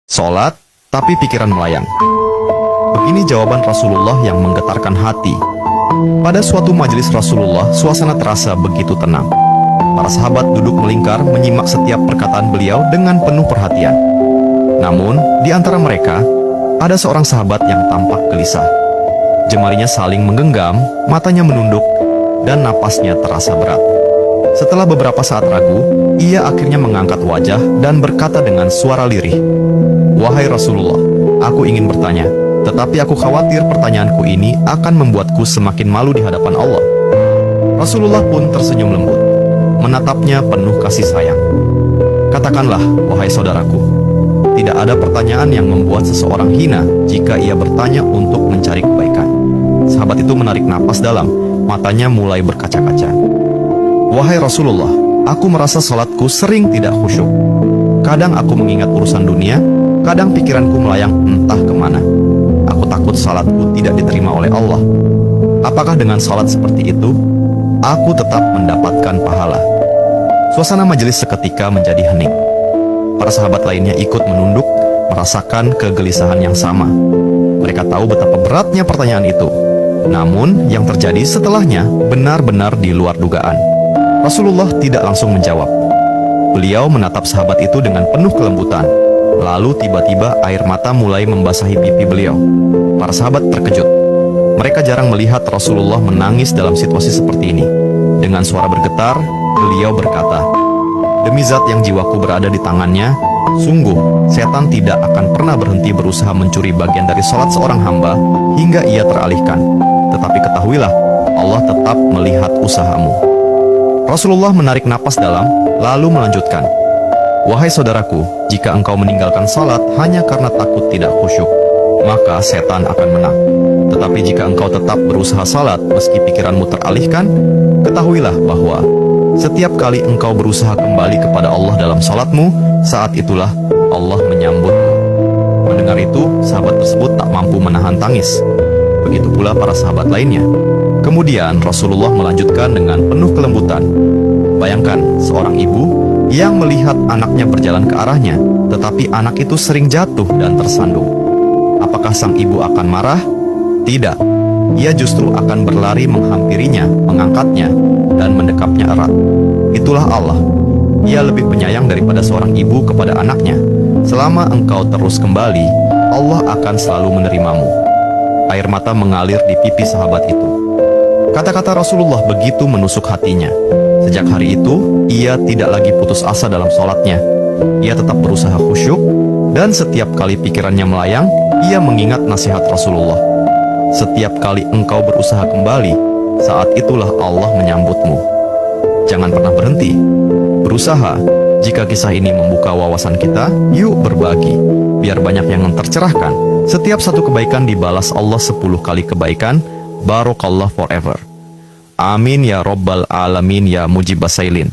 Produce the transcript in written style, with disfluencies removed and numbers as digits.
Sholat, tapi pikiran melayang. Begini jawaban Rasulullah yang menggetarkan hati. Pada suatu majelis Rasulullah, suasana terasa begitu tenang. Para sahabat duduk melingkar menyimak setiap perkataan beliau dengan penuh perhatian. Namun, di antara mereka, ada seorang sahabat yang tampak gelisah. Jemarinya saling menggenggam, matanya menunduk, dan napasnya terasa berat. Setelah beberapa saat ragu, ia akhirnya mengangkat wajah dan berkata dengan suara lirih, "Wahai Rasulullah, aku ingin bertanya, tetapi aku khawatir pertanyaanku ini akan membuatku semakin malu di hadapan Allah." Rasulullah pun tersenyum lembut, menatapnya penuh kasih sayang. "Katakanlah, wahai saudaraku, tidak ada pertanyaan yang membuat seseorang hina jika ia bertanya untuk mencari kebaikan." Sahabat itu menarik napas dalam, matanya mulai berkaca-kaca. "Wahai Rasulullah, aku merasa salatku sering tidak khusyuk. Kadang aku mengingat urusan dunia, kadang pikiranku melayang entah kemana. Aku takut salatku tidak diterima oleh Allah. Apakah dengan salat seperti itu, aku tetap mendapatkan pahala?" Suasana majelis seketika menjadi hening. Para sahabat lainnya ikut menunduk, merasakan kegelisahan yang sama. Mereka tahu betapa beratnya pertanyaan itu. Namun, yang terjadi setelahnya benar-benar di luar dugaan. Rasulullah tidak langsung menjawab. Beliau menatap sahabat itu dengan penuh kelembutan. Lalu tiba-tiba air mata mulai membasahi pipi beliau. Para sahabat terkejut. Mereka jarang melihat Rasulullah menangis dalam situasi seperti ini. Dengan suara bergetar, beliau berkata, "Demi zat yang jiwaku berada di tangannya, sungguh setan tidak akan pernah berhenti berusaha mencuri bagian dari salat seorang hamba hingga ia teralihkan. Tetapi ketahuilah, Allah tetap melihat usahamu." Rasulullah menarik napas dalam, lalu melanjutkan, "Wahai saudaraku, jika engkau meninggalkan salat hanya karena takut tidak khusyuk, maka setan akan menang. Tetapi jika engkau tetap berusaha salat meski pikiranmu teralihkan, ketahuilah bahwa setiap kali engkau berusaha kembali kepada Allah dalam salatmu, saat itulah Allah menyambutmu." Mendengar itu, sahabat tersebut tak mampu menahan tangis. Begitu pula para sahabat lainnya. Kemudian Rasulullah melanjutkan dengan penuh kelembutan, "Bayangkan seorang ibu yang melihat anaknya berjalan ke arahnya, tetapi anak itu sering jatuh dan tersandung. Apakah sang ibu akan marah? Tidak. Ia justru akan berlari menghampirinya, mengangkatnya, dan mendekapnya erat. Itulah Allah. Ia lebih penyayang daripada seorang ibu kepada anaknya. Selama engkau terus kembali, Allah akan selalu menerimamu." Air mata mengalir di pipi sahabat itu. Kata-kata Rasulullah begitu menusuk hatinya. Sejak hari itu, ia tidak lagi putus asa dalam sholatnya. Ia tetap berusaha khusyuk, dan setiap kali pikirannya melayang, ia mengingat nasihat Rasulullah. "Setiap kali engkau berusaha kembali, saat itulah Allah menyambutmu." Jangan pernah berhenti berusaha. Jika kisah ini membuka wawasan kita, yuk berbagi, biar banyak yang tercerahkan. Setiap satu kebaikan dibalas Allah 10 kali kebaikan. Barakallah forever. Amin ya Rabbal Alamin ya Mujibas Sailin.